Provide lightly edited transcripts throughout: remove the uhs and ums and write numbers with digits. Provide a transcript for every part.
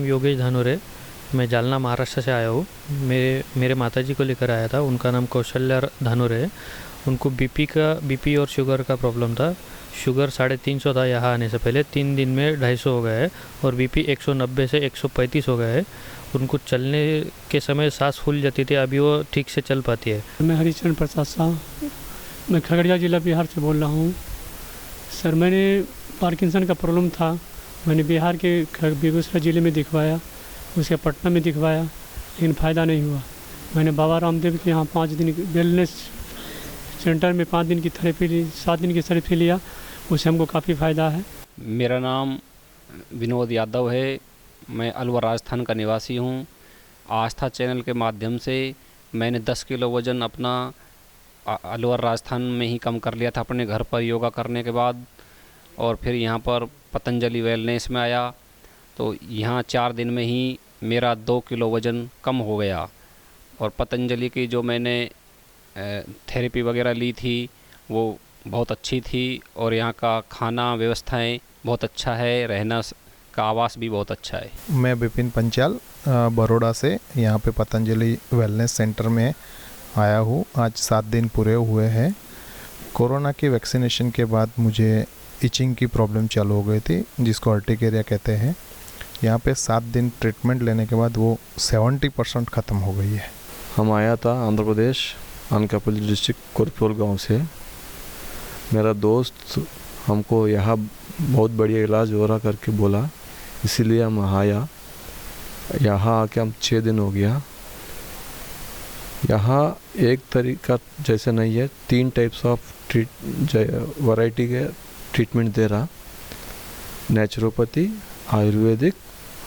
नाम योगेश धानोरे। मैं जालना महाराष्ट्र से आया हूँ। मेरे माताजी को लेकर आया था। उनका नाम कौशल्या धानोरे है। उनको बीपी और शुगर का प्रॉब्लम था। शुगर 350 था यहाँ आने से पहले। 3 दिन में 250 हो गया है और बीपी 190 से 135 हो गया है। उनको चलने के समय सांस फूल जाती थी, अभी वो ठीक से चल पाती है। मैं हरिचरण प्रसाद शाह, मैं खगड़िया ज़िला बिहार से बोल रहा हूँ। सर, मैंने पार्किंसन का प्रॉब्लम था। मैंने बिहार के बेगूसराय ज़िले में दिखवाया, उसके पटना में दिखवाया, लेकिन फ़ायदा नहीं हुआ। मैंने बाबा रामदेव के यहाँ 5 दिन वेलनेस सेंटर में 5 दिन की थेरेपी ली, 7 दिन की थेरेपी लिया, उससे हमको काफ़ी फ़ायदा है। मेरा नाम विनोद यादव है। मैं अलवर राजस्थान का निवासी हूँ। आस्था चैनल के माध्यम से मैंने 10 किलो वज़न अपना अलवर राजस्थान में ही कम कर लिया था अपने घर पर योगा करने के बाद। और फिर यहाँ पर पतंजलि वेलनेस में आया तो यहाँ 4 दिन में ही मेरा 2 किलो वज़न कम हो गया। और पतंजलि की जो मैंने थेरेपी वगैरह ली थी वो बहुत अच्छी थी। और यहाँ का खाना व्यवस्थाएं बहुत अच्छा है, रहना का आवास भी बहुत अच्छा है। मैं विपिन पंचाल बड़ौदा से यहाँ पे पतंजलि वेलनेस सेंटर में आया हूँ। आज 7 दिन पूरे हुए हैं। कोरोना की वैक्सीनेशन के बाद मुझे इचिंग की प्रॉब्लम चालू हो गई थी, जिसको अर्टिकेरिया कहते हैं। यहाँ पे 7 दिन ट्रीटमेंट लेने के बाद वो 70% ख़त्म हो गई है। हम आया था आंध्र प्रदेश अनकापल्ली डिस्ट्रिक्ट कोरपोल गांव से। मेरा दोस्त हमको यहाँ बहुत बढ़िया इलाज हो रहा करके बोला, इसीलिए हम आया। यहाँ आके हम 6 दिन हो गया। यहाँ एक तरीका जैसे नहीं है, 3 टाइप्स ऑफ वैरायटी के ट्रीटमेंट दे रहा। नेचुरोपैथी, आयुर्वेदिक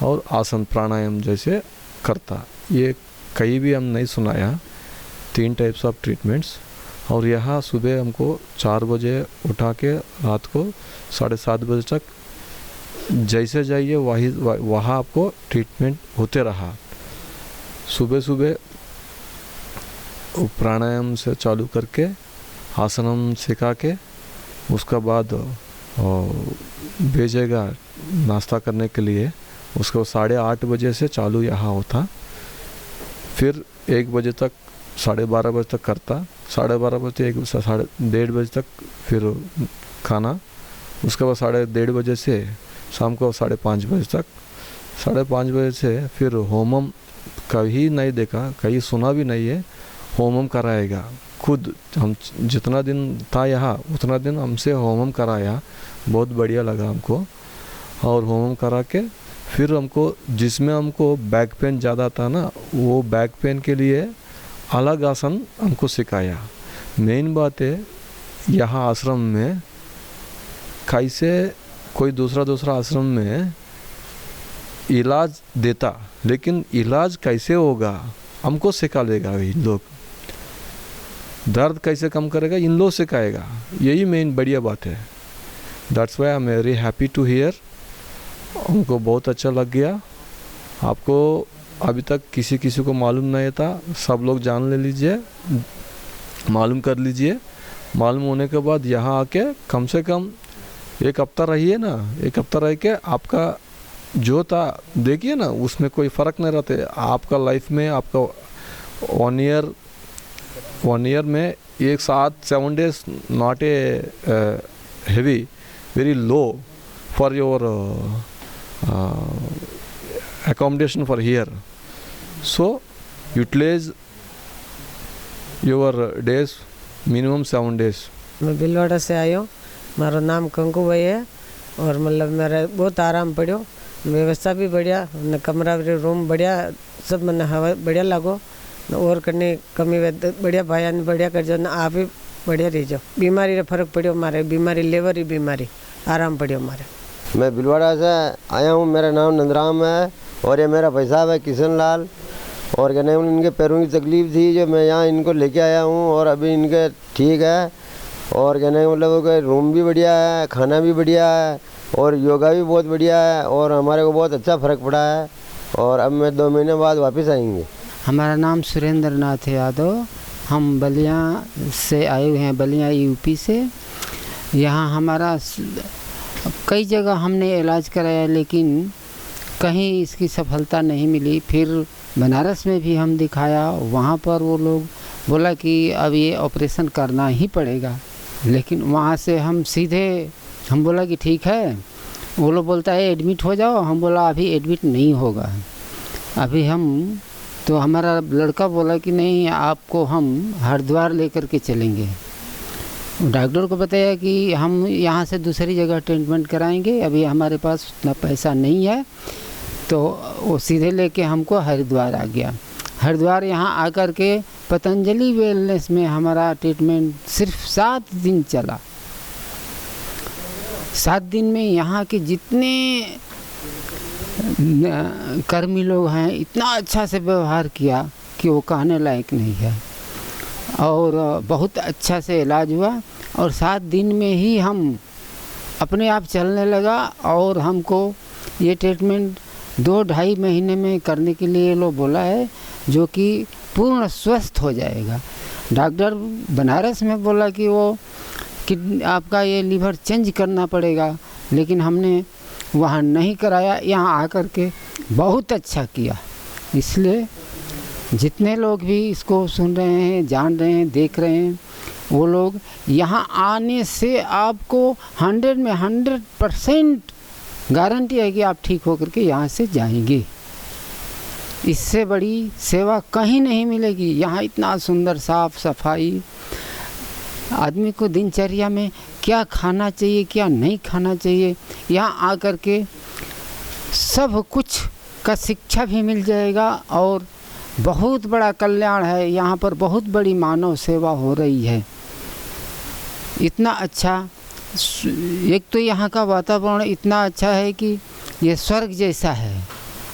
और आसन प्राणायाम जैसे करता। ये कहीं भी हम नहीं सुनाया। 3 टाइप्स ऑफ ट्रीटमेंट्स। और यहाँ सुबह हमको 4 बजे उठा के रात को 7:30 बजे तक जैसे जाइए वहाँ आपको ट्रीटमेंट होते रहा। सुबह सुबह प्राणायाम से चालू करके आसनम सिखा के उसका बाद भेजेगा नाश्ता करने के लिए। उसको 8:30 बजे से चालू यहाँ होता। फिर 1 बजे तक 12:30 बजे तक करता। 12:30 बजे 1:30 बजे तक फिर खाना। उसके बाद 1:30 बजे से शाम को 5:30 बजे तक। 5:30 बजे से फिर होमम कहीं नहीं देखा, कहीं सुना भी नहीं है। होमम कराएगा खुद। हम जितना दिन था यहाँ उतना दिन हमसे होमम कराया। बहुत बढ़िया लगा हमको। और होमम करा के फिर हमको जिसमें हमको बैक पेन ज़्यादा था ना, वो बैक पेन के लिए अलग आसन हमको सिखाया। मेन बात है यहाँ आश्रम में कैसे कोई दूसरा आश्रम में इलाज देता, लेकिन इलाज कैसे होगा हमको सिखा देगा इन लोग। दर्द कैसे कम करेगा इन लोग सिखाएगा। यही मेन बढ़िया बात है। That's why I am very happy to hear. हमको बहुत अच्छा लग गया। आपको अभी तक किसी को मालूम नहीं था, सब लोग जान ले लीजिए, मालूम कर लीजिए। मालूम होने के बाद यहाँ आके कम से कम 1 हफ्ता रहिए ना। 1 हफ्ता रह के आपका जो था देखिए ना, उसमें कोई फ़र्क नहीं रहते। आपका लाइफ में आपका 1 ईयर में एक साथ 7 days not a heavy, very low for your accommodation for here. So utilize your days, minimum 7 days. मैं भिलवाड़ा से आई हूँ। मारो नाम कंकु भाई है। और मतलब मेरा बहुत आराम पड़ो। व्यवस्था भी बढ़िया, न कमरा रूम बढ़िया, सब मैंने हवा बढ़िया लागो। और करने कमी बढ़िया भाई ने बढ़िया कर जो ना, आप ही बढ़िया रह जाओ। बीमारी रे फर्क पड़ो हमारे, बीमारी लेवर ही बीमारी आराम पड़ो हमारे। मैं भिलवाड़ा से आया हूँ। मेरा नाम नंदराम है और ये मेरा भाई साहब है किशन लाल। और कहने इनके पैरों की तकलीफ़ थी जो मैं यहाँ इनको लेके आया हूँ और अभी इनके ठीक है। और कहने मतलब रूम भी बढ़िया है, खाना भी बढ़िया है और योगा भी बहुत बढ़िया है और हमारे को बहुत अच्छा फ़र्क पड़ा है। और अब मैं 2 महीने बाद वापस आएंगे। हमारा नाम सुरेंद्र नाथ यादव। हम बलिया से आए हुए हैं, बलिया यूपी से। यहाँ हमारा कई जगह हमने इलाज कराया, लेकिन कहीं इसकी सफलता नहीं मिली। फिर बनारस में भी हम दिखाया, वहाँ पर वो लोग बोला कि अब ये ऑपरेशन करना ही पड़ेगा। लेकिन वहाँ से हम सीधे हम बोला कि ठीक है, वो लोग बोलता है एडमिट हो जाओ। हम बोला अभी एडमिट नहीं होगा, अभी हम तो हमारा लड़का बोला कि नहीं, आपको हम हरिद्वार लेकर के चलेंगे। डॉक्टर को बताया कि हम यहाँ से दूसरी जगह ट्रीटमेंट कराएंगे, अभी हमारे पास उतना पैसा नहीं है। तो वो सीधे लेके हमको हरिद्वार आ गया। हरिद्वार यहाँ आकर के पतंजलि वेलनेस में हमारा ट्रीटमेंट सिर्फ 7 दिन चला। 7 दिन में यहाँ के जितने कर्मी लोग हैं इतना अच्छा से व्यवहार किया कि वो कहने लायक नहीं है, और बहुत अच्छा से इलाज हुआ। और 7 दिन में ही हम अपने आप चलने लगा, और हमको ये ट्रीटमेंट 2-2.5 महीने में करने के लिए लोग बोला है, जो कि पूर्ण स्वस्थ हो जाएगा। डॉक्टर बनारस में बोला कि वो कि आपका ये लीवर चेंज करना पड़ेगा, लेकिन हमने वहाँ नहीं कराया, यहाँ आकर के बहुत अच्छा किया। इसलिए जितने लोग भी इसको सुन रहे हैं, जान रहे हैं, देख रहे हैं, वो लोग यहाँ आने से आपको 100 में 100% गारंटी है कि आप ठीक होकर के यहाँ से जाएंगे। इससे बड़ी सेवा कहीं नहीं मिलेगी। यहाँ इतना सुंदर साफ सफाई, आदमी को दिनचर्या में क्या खाना चाहिए क्या नहीं खाना चाहिए, यहाँ आकर के सब कुछ का शिक्षा भी मिल जाएगा। और बहुत बड़ा कल्याण है, यहाँ पर बहुत बड़ी मानव सेवा हो रही है। इतना अच्छा, एक तो यहाँ का वातावरण इतना अच्छा है कि ये स्वर्ग जैसा है,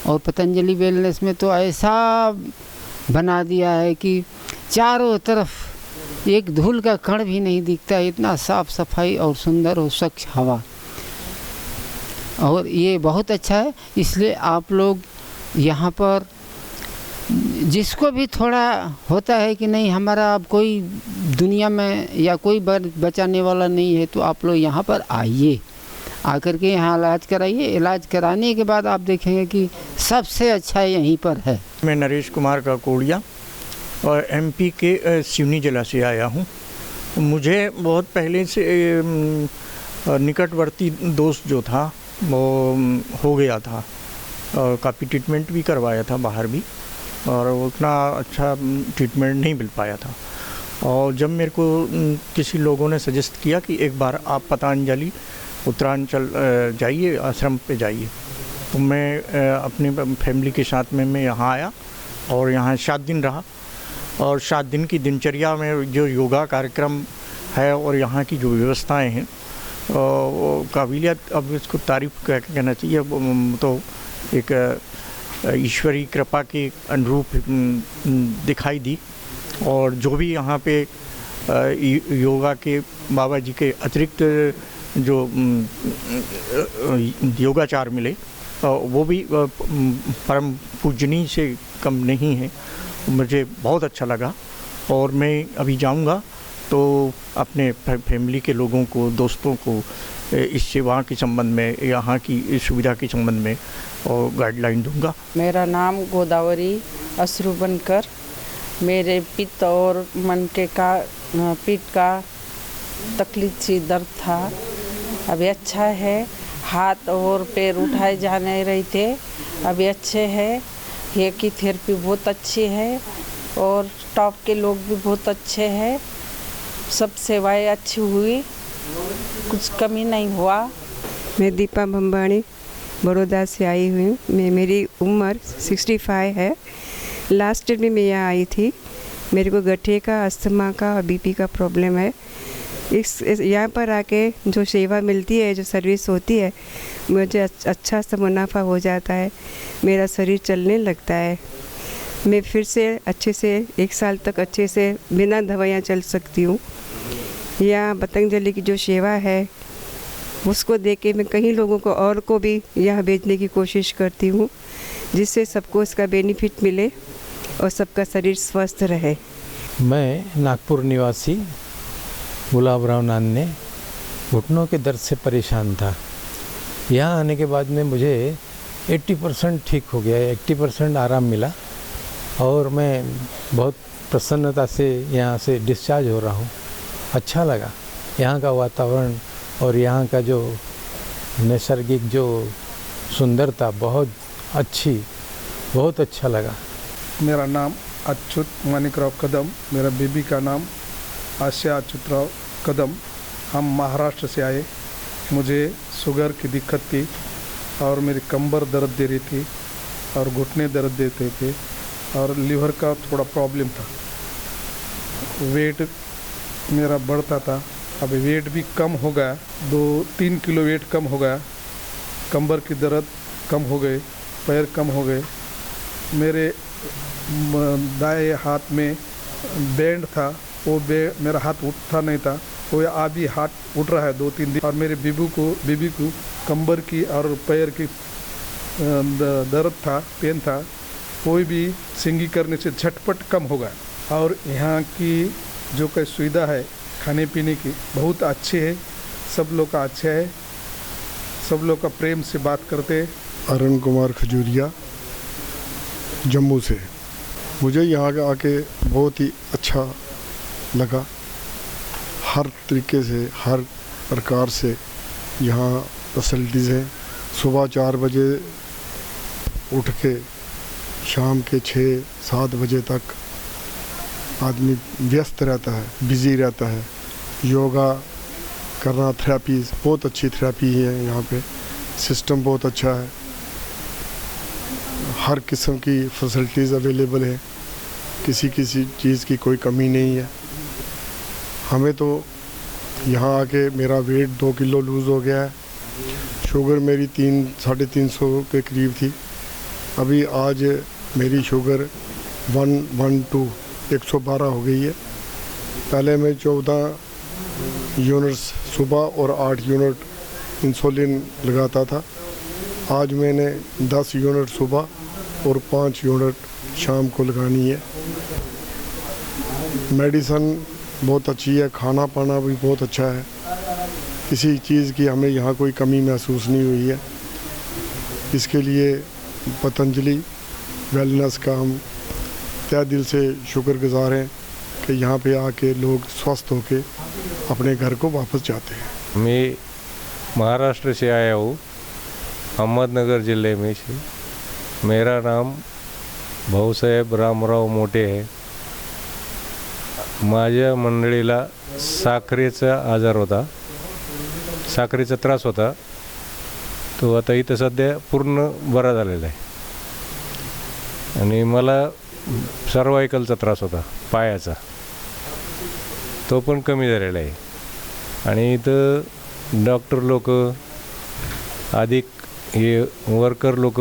और पतंजलि वेलनेस में तो ऐसा बना दिया है कि चारों तरफ एक धूल का कण भी नहीं दिखता, इतना साफ सफाई और सुंदर और स्वच्छ हवा, और ये बहुत अच्छा है। इसलिए आप लोग यहाँ पर जिसको भी थोड़ा होता है कि नहीं हमारा अब कोई दुनिया में या कोई बचाने वाला नहीं है, तो आप लोग यहाँ पर आइए, आकर के यहाँ इलाज कराइए। इलाज कराने के बाद आप देखेंगे कि सबसे अच्छा यहीं पर है। मैं नरेश कुमार काकोड़िया और एमपी के सिवनी जिला से आया हूँ। मुझे बहुत पहले से निकटवर्ती दोस्त जो था वो हो गया था, काफ़ी ट्रीटमेंट भी करवाया था बाहर भी, और उतना अच्छा ट्रीटमेंट नहीं मिल पाया था। और जब मेरे को किसी लोगों ने सजेस्ट किया कि एक बार आप पतंजलि उत्तरांचल जाइए, आश्रम पे जाइए, तो मैं अपनी फैमिली के साथ में मैं यहाँ आया और यहाँ 7 दिन रहा। और 7 दिन की दिनचर्या में जो योगा कार्यक्रम है और यहाँ की जो व्यवस्थाएं हैं, काबिलियत, अब इसको तारीफ़ कहना चाहिए, तो एक ईश्वरी कृपा के अनुरूप दिखाई दी। और जो भी यहाँ पे योगा के बाबा जी के अतिरिक्त जो योगाचार मिले, वो भी परम पूजनीय से कम नहीं है। मुझे बहुत अच्छा लगा, और मैं अभी जाऊंगा तो अपने फैमिली के लोगों को, दोस्तों को इस सेवा के संबंध में, यहाँ की सुविधा के संबंध में और गाइडलाइन दूंगा। मेरा नाम गोदावरी अश्रुबनकर। मेरे पित्त और मन के का पीठ का तकलीफ से दर्द था, अभी अच्छा है। हाथ और पैर उठाए जा नहीं रहे थे, अभी अच्छे हैं। हेयर की थेरेपी बहुत अच्छी है, और स्टाफ के लोग भी बहुत अच्छे हैं। सब सेवाएं अच्छी हुई, कुछ कमी नहीं हुआ। मैं दीपा बम्बाणी बड़ौदा से आई हुई हूँ। मेरी उम्र 65 है। लास्ट ईयर में मैं यहाँ आई थी। मेरे को गठिए का, अस्थमा का और बीपी का प्रॉब्लम है। इस यहाँ पर आके जो सेवा मिलती है, जो सर्विस होती है, मुझे अच्छा सा मुनाफा हो जाता है। मेरा शरीर चलने लगता है। मैं फिर से अच्छे से 1 साल तक अच्छे से बिना दवाइयाँ चल सकती हूँ। यहाँ पतंजलि की जो सेवा है उसको देख के मैं कई लोगों को और को भी यहाँ भेजने की कोशिश करती हूँ, जिससे सबको इसका बेनिफिट मिले और सबका शरीर स्वस्थ रहे। मैं नागपुर निवासी गुलाब राव नान्ने घुटनों के दर्द से परेशान था। यहाँ आने के बाद में मुझे 80% ठीक हो गया, 80% आराम मिला और मैं बहुत प्रसन्नता से यहाँ से डिस्चार्ज हो रहा हूँ। अच्छा लगा यहाँ का वातावरण और यहाँ का जो नैसर्गिक जो सुंदरता बहुत अच्छा लगा। मेरा नाम अच्युत मानिकराव कदम, मेरा बीबी का नाम आशिया अच्युतराव कदम। हम महाराष्ट्र से आए। मुझे शुगर की दिक्कत थी और मेरी कंबर दर्द दे रही थी और घुटने दर्द देते थे और लीवर का थोड़ा प्रॉब्लम था। वेट मेरा बढ़ता था, अभी वेट भी कम हो गया, 2-3 किलो वेट कम हो गया। कंबर की दर्द कम हो गए, पैर कम हो गए। मेरे दाएं हाथ में बैंड था, वो मेरा हाथ उठता नहीं था, वो अभी हाथ उठ रहा है 2-3 दिन। और मेरे बीबी को कंबर की और पैर की दर्द था, पेन था, कोई भी सिंगी करने से झटपट कम हो गया। और यहाँ की जो कोई सुविधा है खाने पीने की बहुत अच्छी है, सब लोग का अच्छा है, सब लोग का प्रेम से बात करते। अरुण कुमार खजूरिया, जम्मू से। मुझे यहाँ के आके बहुत ही अच्छा लगा। हर तरीके से, हर प्रकार से यहाँ फैसिलिटीज़ हैं। सुबह 4 बजे उठ के शाम के 6-7 बजे तक आदमी व्यस्त रहता है, बिज़ी रहता है। योगा करना, थेरेपी, बहुत अच्छी थेरेपी है यहाँ पे। सिस्टम बहुत अच्छा है, हर किस्म की फैसिलिटीज़ अवेलेबल है, किसी चीज़ की कोई कमी नहीं है। हमें तो यहाँ आके मेरा वेट 2 किलो लूज़ हो गया है। शुगर मेरी 300-350 के करीब थी, अभी आज मेरी शुगर 112 हो गई है। पहले मैं 14 यूनिट्स सुबह और 8 यूनिट इंसुलिन लगाता था, आज मैंने 10 यूनिट सुबह और 5 यूनिट शाम को लगानी है। मेडिसन बहुत अच्छी है, खाना पाना भी बहुत अच्छा है, किसी चीज़ की हमें यहाँ कोई कमी महसूस नहीं हुई है। इसके लिए पतंजलि वेलनेस का हम तहे दिल से शुक्रगुजार हैं कि यहाँ पे आके लोग स्वस्थ होके अपने घर को वापस जाते हैं। मैं महाराष्ट्र से आया हूँ, अहमदनगर ज़िले में से। मेरा नाम भाऊसाहेब रामराव मोठे आहे। माझ्या मंडळीला साखरेचा आजार होता, साखरेचा त्रास होता, तो आता इथं सध्या पूर्ण बरा झालेला आहे। आणि मला सर्वाइकलचा त्रास होता पायाचा, तो पण कमी झालेला आहे। आणि इथं डॉक्टर लोक, अधिक हे वर्कर लोक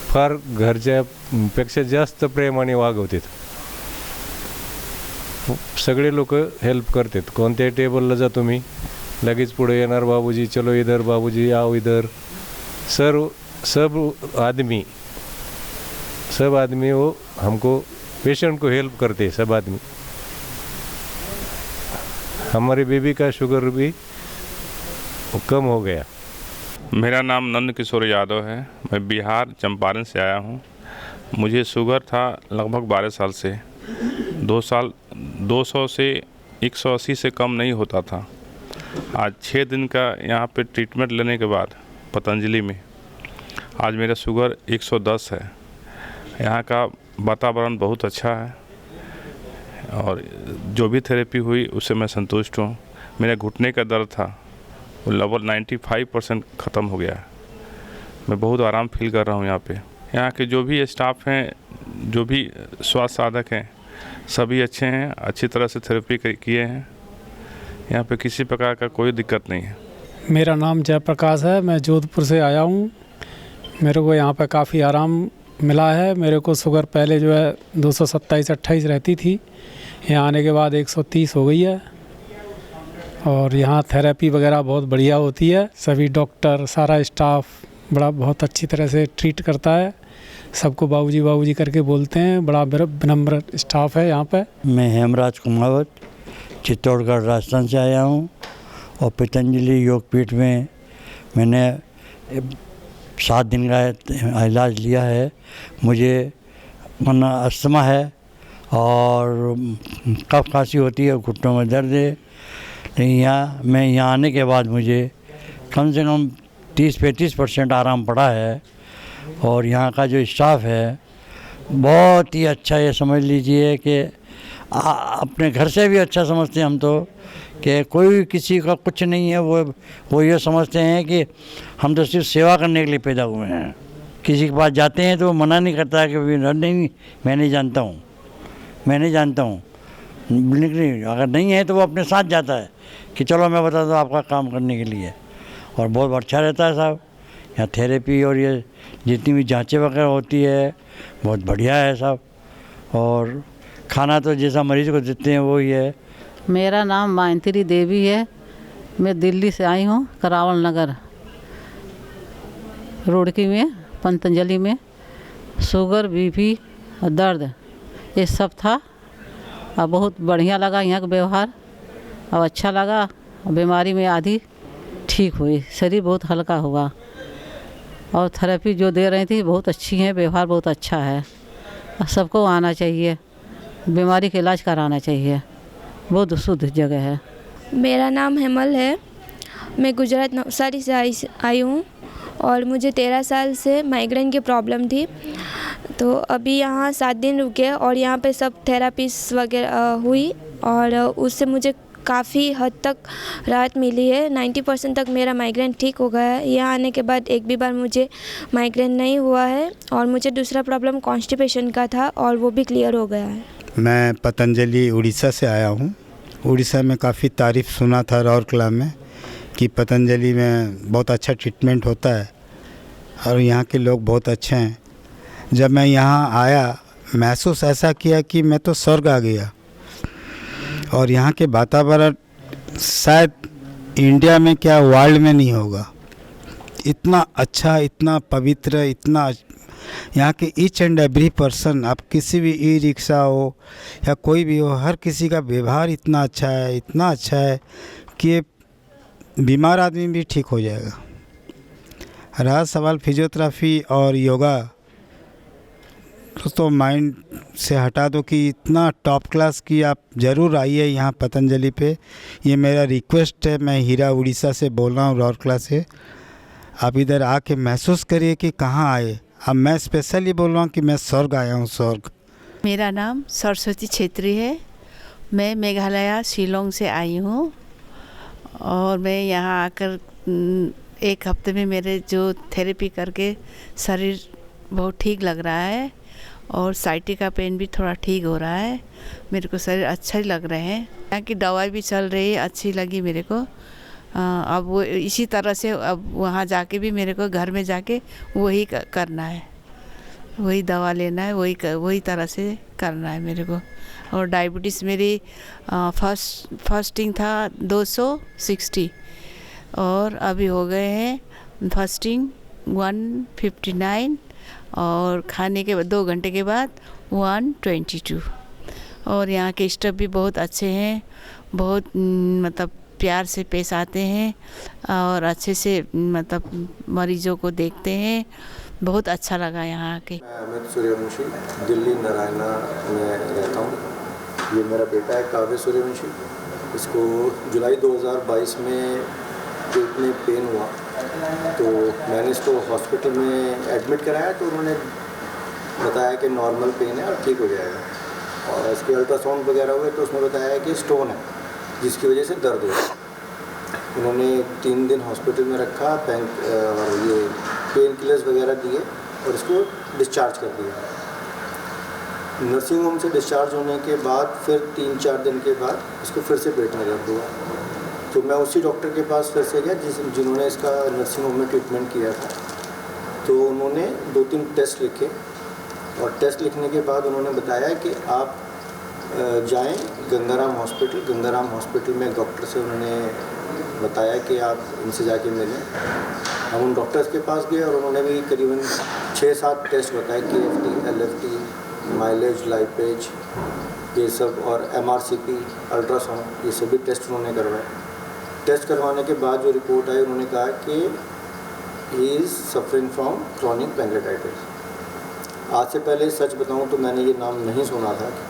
फार घरच्यापेक्षा जास्त प्रेमाने वागवतात। सगळे लोक हेल्प करतात। कोणत्याही टेबलला जा तुम्ही, लगेच पुढे येणार, बाबूजी चलो इधर, बाबूजी आओ इधर। सब आदमी वो हमको, पेशेंट को हेल्प करते, सब आदमी। हमारी बीबी का शुगर भी कम हो गया। मेरा नाम नंद किशोर यादव है, मैं बिहार चंपारण से आया हूँ। मुझे शुगर था लगभग 12 साल से, 200 से 180 से कम नहीं होता था। आज 6 दिन का यहाँ पे ट्रीटमेंट लेने के बाद पतंजलि में आज मेरा शुगर 110 है। यहाँ का वातावरण बहुत अच्छा है और जो भी थेरेपी हुई उससे मैं संतुष्ट हूँ। मेरे घुटने का दर्द था, वो लगभग 95% ख़त्म हो गया है। मैं बहुत आराम फील कर रहा हूँ यहाँ पे। यहाँ के जो भी स्टाफ हैं, जो भी स्वास्थ्य साधक हैं, सभी अच्छे हैं, अच्छी तरह से थेरेपी किए हैं। यहाँ पे किसी प्रकार का कोई दिक्कत नहीं है। मेरा नाम जयप्रकाश है, मैं जोधपुर से आया हूँ। मेरे को यहाँ पे काफ़ी आराम मिला है। मेरे को शुगर पहले जो है 227-28 रहती थी, यहाँ आने के बाद 130 हो गई है। और यहाँ थेरेपी वगैरह बहुत बढ़िया होती है, सभी डॉक्टर, सारा स्टाफ बहुत अच्छी तरह से ट्रीट करता है। सबको बाबूजी बाबूजी करके बोलते हैं, बड़ा विनम्र स्टाफ है यहाँ पे। मैं हेमराज कुमावत चित्तौड़गढ़ राजस्थान से आया हूँ और पतंजलि योगपीठ में मैंने 7 दिन का इलाज लिया है। मुझे वरना अस्थमा है और कफ खांसी होती है, घुटनों में दर्द है। लेकिन मैं यहाँ आने के बाद मुझे कम से कम 30-35% आराम पड़ा है। और यहाँ का जो स्टाफ है बहुत ही अच्छा, ये समझ लीजिए कि अपने घर से भी अच्छा समझते हैं हम तो, कि कोई किसी का कुछ नहीं है। वो ये समझते हैं कि हम तो सिर्फ सेवा करने के लिए पैदा हुए हैं। किसी के पास जाते हैं तो वो मना नहीं करता कि नहीं मैं नहीं जानता हूँ, मैं नहीं जानता हूँ। नहीं, अगर नहीं है तो वो अपने साथ जाता है कि चलो मैं बता दूँ आपका काम करने के लिए। और बहुत अच्छा रहता है साहब। यहाँ थेरेपी और ये जितनी भी जांचें वगैरह होती है बहुत बढ़िया है साहब। और खाना तो जैसा मरीज़ को देते हैं वो ही है। मेरा नाम मायंत्री देवी है। मैं दिल्ली से आई हूँ, करावल नगर रुड़की में, पतंजलि में। शुगर, बीपी और दर्द ये सब था। अब बहुत बढ़िया लगा यहाँ का व्यवहार, अब अच्छा लगा। बीमारी में आधी ठीक हुई, शरीर बहुत हल्का हुआ। और थेरेपी जो दे रही थी बहुत अच्छी है, व्यवहार बहुत अच्छा है। सबको आना चाहिए, बीमारी का इलाज कराना चाहिए, बहुत शुद्ध जगह है। मेरा नाम हेमल है। मैं गुजरात नवसारी से आई हूँ और मुझे 13 साल से माइग्रेन की प्रॉब्लम थी। तो अभी यहाँ 7 दिन रुके और यहाँ पे सब थेरापीज वगैरह हुई और उससे मुझे काफ़ी हद तक राहत मिली है। 90% तक मेरा माइग्रेन ठीक हो गया है। यहाँ आने के बाद एक भी बार मुझे माइग्रेन नहीं हुआ है। और मुझे दूसरा प्रॉब्लम कॉन्स्टिपेशन का था और वो भी क्लियर हो गया है। मैं पतंजलि उड़ीसा से आया हूँ। उड़ीसा में काफ़ी तारीफ़ सुना था राउरकेला में कि पतंजलि में बहुत अच्छा ट्रीटमेंट होता है और यहाँ के लोग बहुत अच्छे हैं। जब मैं यहाँ आया महसूस ऐसा किया कि मैं तो स्वर्ग आ गया। और यहाँ के वातावरण शायद इंडिया में क्या वर्ल्ड में नहीं होगा। इतना अच्छा, इतना पवित्र, इतना यहाँ के ईच एंड एवरी पर्सन, आप किसी भी ई रिक्शा हो या कोई भी हो, हर किसी का व्यवहार इतना अच्छा है, इतना अच्छा है कि बीमार आदमी भी ठीक हो जाएगा। रहा सवाल फिजियोथेरेपी और योगा, तो माइंड से हटा दो कि इतना टॉप क्लास की आप ज़रूर आइए यहाँ पतंजलि पे। ये मेरा रिक्वेस्ट है। मैं हीरा उड़ीसा से बोल रहा हूँ, राउरकेला से। आप इधर आके महसूस करिए कि कहाँ आए। अब मैं स्पेशली बोल रहा हूँ कि मैं स्वर्ग आया हूँ, स्वर्ग। मेरा नाम सरस्वती छेत्री है। मैं मेघालय शिलोंग से आई हूँ और मैं यहाँ आकर 1 हफ्ते में मेरे जो थेरेपी करके शरीर बहुत ठीक लग रहा है और साइटिका पेन भी थोड़ा ठीक हो रहा है। मेरे को शरीर अच्छा ही लग रहे हैं। यहाँ की दवाई भी चल रही है, अच्छी लगी मेरे को। अब वो इसी तरह से अब वहाँ जाके भी मेरे को घर में जाके वही करना है, वही दवा लेना है, वही तरह से करना है मेरे को। और डायबिटीज़ मेरी फास्टिंग था 260 और अभी हो गए हैं फास्टिंग 159 और खाने के 2 घंटे के बाद 122। और यहाँ के स्टाफ भी बहुत अच्छे हैं, बहुत मतलब प्यार से पेश आते हैं और अच्छे से मतलब मरीजों को देखते हैं। बहुत अच्छा लगा यहाँ आके। मैं अमित सूर्यवंशी दिल्ली नारायणा में रहता हूँ। ये मेरा बेटा है काव्य सूर्यवंशी। इसको जुलाई 2022 में पेट में पेन हुआ तो मैंने इसको हॉस्पिटल में एडमिट कराया तो उन्होंने बताया कि नॉर्मल पेन है और ठीक हो जाएगा। और इसके अल्ट्रासाउंड वगैरह हुए तो उसमें बताया कि स्टोन है जिसकी वजह से दर्द हुआ। उन्होंने 3 दिन हॉस्पिटल में रखा, और ये पेन किलर्स वगैरह दिए और इसको डिस्चार्ज कर दिया। नर्सिंग होम से डिस्चार्ज होने के बाद फिर 3-4 दिन के बाद इसको फिर से पेट में दर्द हुआ तो मैं उसी डॉक्टर के पास फिर से गया जिन्होंने इसका नर्सिंग होम में ट्रीटमेंट किया था। तो उन्होंने 2-3 टेस्ट लिखे और टेस्ट लिखने के बाद उन्होंने बताया कि आप जाएं गंगाराम हॉस्पिटल में डॉक्टर से उन्होंने बताया कि आप इनसे जाके मिलें। हम उन डॉक्टर्स के पास गए और उन्होंने भी करीबन 6-7 टेस्ट बताए, KFT, LFT, माइलेज, लाइपेज, ये सब, और MRCP, अल्ट्रासाउंड, ये सभी टेस्ट उन्होंने करवाए। टेस्ट करवाने के बाद जो रिपोर्ट आई उन्होंने कहा कि he is suffering from chronic pancreatitis. आज से पहले सच बताऊं तो मैंने ये नाम नहीं सुना था कि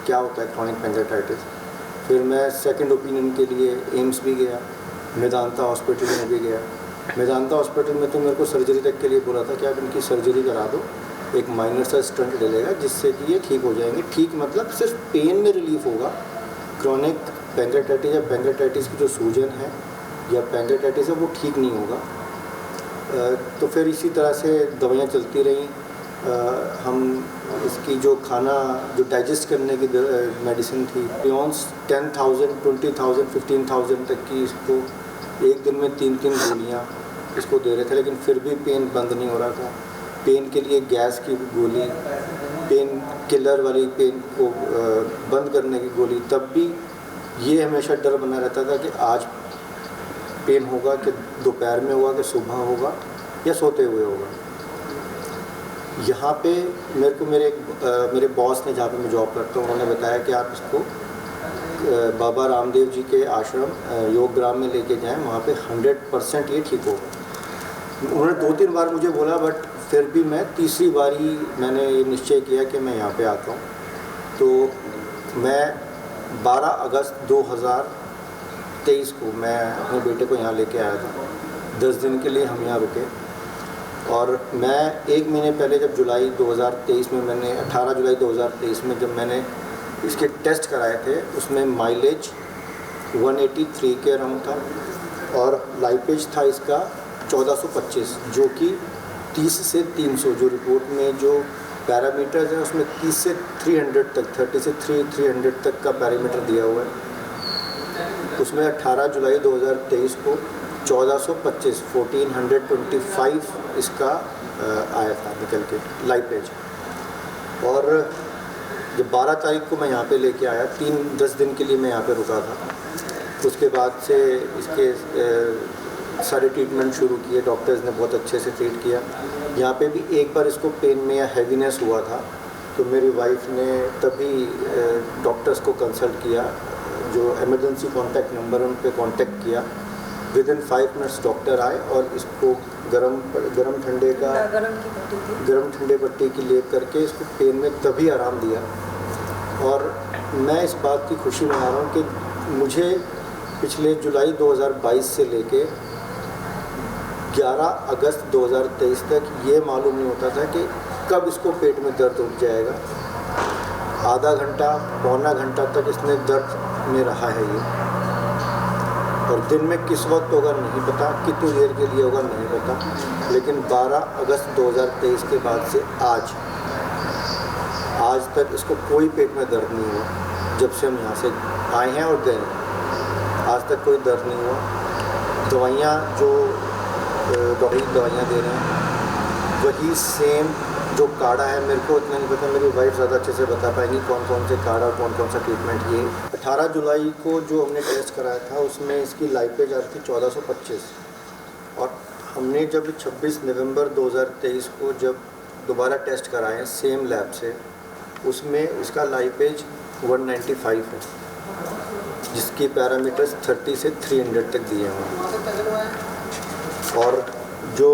क्या होता है क्रॉनिक पैंक्रेटाइटिस। फिर मैं सेकंड ओपिनियन के लिए एम्स भी गया, मेदांता हॉस्पिटल में भी गया। मेदांता हॉस्पिटल में तो मेरे को सर्जरी तक के लिए बोला था कि आप इनकी सर्जरी करा दो, एक माइनर सा स्टंट डलेगा जिससे कि ये ठीक हो जाएंगे। ठीक मतलब सिर्फ पेन में रिलीफ होगा। क्रॉनिक पैंक्रेटाइटिस या पैंक्रेटाइटिस की जो सूजन है या पैंक्रेटाइटिस है वो ठीक नहीं होगा। तो फिर इसी तरह से दवाइयाँ चलती रहीं। हम इसकी जो खाना जो डाइजेस्ट करने की मेडिसिन थी बियॉन्ड 10,000, 20,000, 15,000 तक की इसको एक दिन में 3-3 गोलियाँ इसको दे रहे थे, लेकिन फिर भी पेन बंद नहीं हो रहा था। पेन के लिए गैस की गोली, पेन किलर वाली पेन को बंद करने की गोली, तब भी ये हमेशा डर बना रहता था कि आज पेन होगा कि दोपहर में होगा कि सुबह होगा या सोते हुए होगा। यहाँ पे मेरे को मेरे बॉस ने, जहाँ पे मैं जॉब करता हूँ, उन्होंने बताया कि आप इसको बाबा रामदेव जी के आश्रम योग ग्राम में लेके जाएं, वहाँ पे 100% ये ठीक होगा। उन्होंने 2-3 बार मुझे बोला, बट फिर भी मैं तीसरी बार ही मैंने ये निश्चय किया कि मैं यहाँ पे आता हूँ। तो मैं 12 अगस्त 2023 को मैं अपने बेटे को यहाँ लेके आया था। 10 दिन के लिए हम यहाँ रुके और मैं 1 महीने पहले जब जुलाई 2023 में मैंने 18 जुलाई 2023 में जब मैंने इसके टेस्ट कराए थे, उसमें माइलेज 183 के अराउंड था और लाइपेज था इसका 1425, जो कि 30 से 300 जो रिपोर्ट में जो पैरामीटर्स हैं उसमें 30 से 300 तक, 30 से 300 तक का पैरामीटर दिया हुआ है। उसमें 18 जुलाई 2023 को 1425 1425 इसका आया था निकल के लाइपेज। और जब 12 तारीख को मैं यहाँ पे लेके आया, 10 दिन के लिए मैं यहाँ पे रुका था। उसके बाद से इसके सारे ट्रीटमेंट शुरू किए, डॉक्टर्स ने बहुत अच्छे से ट्रीट किया। यहाँ पे भी एक बार इसको पेन में या हैवीनेस हुआ था, तो मेरी वाइफ ने तभी डॉक्टर्स को कंसल्ट किया, जो इमरजेंसी कॉन्टैक्ट नंबर उन पर कॉन्टैक्ट किया। विदिन 5 मिनट्स डॉक्टर आए और इसको गरम ठंडे पट्टी की लेप करके इसको पेन में तभी आराम दिया। और मैं इस बात की खुशी मना रहा हूँ कि मुझे पिछले जुलाई 2022 से लेके 11 अगस्त 2023 तक ये मालूम नहीं होता था कि कब इसको पेट में दर्द उठ जाएगा। आधा घंटा, पौना घंटा तक इसने दर्द में रहा है ये, और दिन में किस वक्त होगा नहीं पता, कितनी देर के लिए होगा नहीं पता। लेकिन 12 अगस्त 2023 के बाद से आज तक इसको कोई पेट में दर्द नहीं हुआ। जब से हम यहाँ से आए हैं और गए, आज तक कोई दर्द नहीं हुआ। दवाइयाँ जो दवाइयाँ दे रहे हैं वही सेम जो काढ़ा है, मेरे को इतना नहीं पता, मेरी वाइफ ज़्यादा अच्छे से बता पाएंगी कौन कौन से काढ़ा और कौन कौन सा ट्रीटमेंट। ये 18 जुलाई को जो हमने टेस्ट कराया था उसमें इसकी लाइपेज आ रही थी 1425, और हमने जब 26 नवंबर 2023 को जब दोबारा टेस्ट कराए सेम लैब से, उसमें इसका लाइपेज 195 है, जिसकी पैरामीटर्स 30 से 300 तक दिए हुए। और जो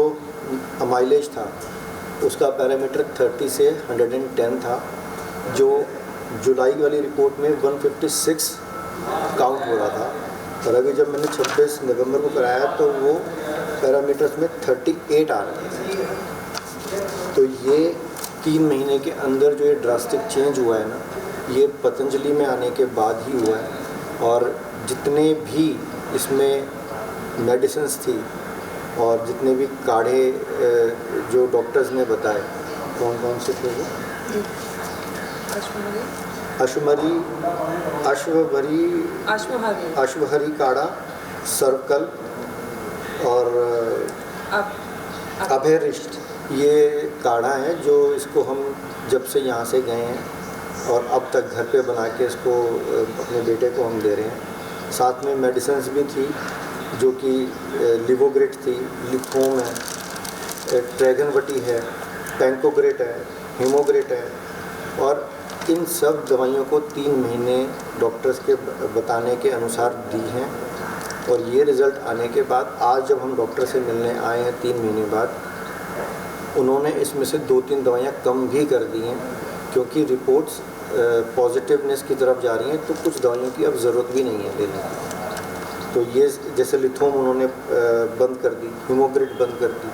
माइलेज था उसका पैरामीटर 30 से 110 था, जो जुलाई वाली रिपोर्ट में 156 काउंट हो रहा था। और अभी जब मैंने 26 नवंबर को कराया तो वो पैरामीटर्स में 38 आ रहे थे। तो ये 3 महीने के अंदर जो ये ड्रास्टिक चेंज हुआ है ना, ये पतंजलि में आने के बाद ही हुआ है। और जितने भी इसमें मेडिसिन्स थी और जितने भी काढ़े जो डॉक्टर्स ने बताए, कौन कौन से थे वो, अश्वहरी काढ़ा, सर्कल और अभयरिष्ट, ये काढ़ा है जो इसको हम जब से यहाँ से गए हैं और अब तक घर पे बना के इसको अपने बेटे को हम दे रहे हैं। साथ में मेडिसिन्स भी थी जो कि लिवोग्रेट थी, लिथोम है, ड्रैगनवटी है, पैंकोग्रेट है, हीमोग्रेट है। और इन सब दवाइयों को 3 महीने डॉक्टर्स के बताने के अनुसार दी हैं। और ये रिज़ल्ट आने के बाद आज जब हम डॉक्टर से मिलने आए हैं 3 महीने बाद, उन्होंने इसमें से 2-3 दवाइयाँ कम भी कर दी हैं, क्योंकि रिपोर्ट्स पॉजिटिवनेस की तरफ जा रही हैं, तो कुछ दवाइयों की अब ज़रूरत भी नहीं है लेने की। तो ये जैसे लिथोम उन्होंने बंद कर दी, हीमोग्रिड बंद कर दी,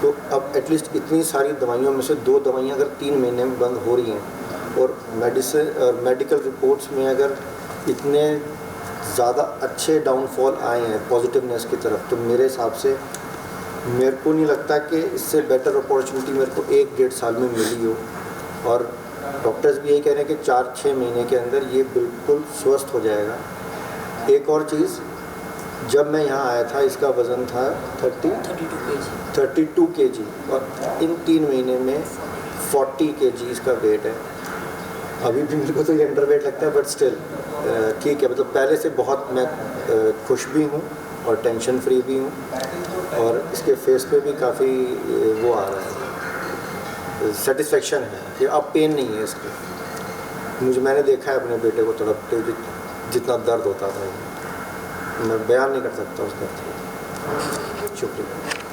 तो अब एटलीस्ट इतनी सारी दवाइयों में से 2 दवाइयाँ अगर 3 महीने में बंद हो रही हैं और मेडिकल रिपोर्ट्स में अगर इतने ज़्यादा अच्छे डाउनफॉल आए हैं पॉजिटिवनेस की तरफ, तो मेरे हिसाब से मेरे को नहीं लगता कि इससे बेटर अपॉर्चुनिटी मेरे को 1-1.5 साल में मिली हो। और डॉक्टर्स भी यही कह रहे हैं कि 4-6 महीने के अंदर ये बिल्कुल स्वस्थ हो जाएगा। एक और चीज़, जब मैं यहाँ आया था इसका वज़न था 32 kg और इन 3 महीने में 40 kg इसका वेट है। अभी भी मेरे को तो ये अंडरवेट लगता है, बट स्टिल ठीक है। मतलब पहले से बहुत मैं खुश भी हूँ और टेंशन फ्री भी हूँ, और इसके फेस पे भी काफ़ी वो आ रहा है, सेटिस्फेक्शन है कि अब पेन नहीं है इसके। मैंने देखा है अपने बेटे को तड़पते जितना दर्द होता था, मैं बयान नहीं कर सकता उस दर्द को। शुक्रिया।